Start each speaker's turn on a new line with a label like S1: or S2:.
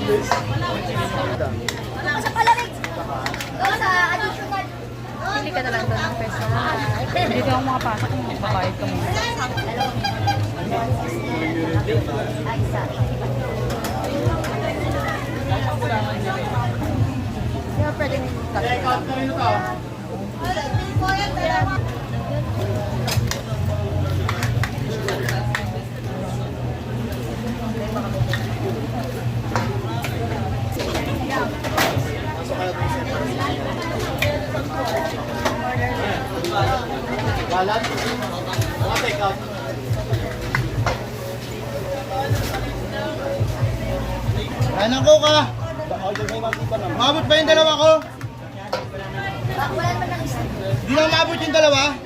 S1: Sa palamig. Doon sa additional.
S2: Pili ka na lang doon ng peso. Hindi ka akong makapasok kung magbabayad ka muna.
S1: Ay, sorry.
S2: Kaya pwede nyo
S3: Balat? Mga take out. Kanan ko ka! Maabot ba yung dalawa ko?
S1: Wala naman lang isa.
S3: Di na maabot yung dalawa?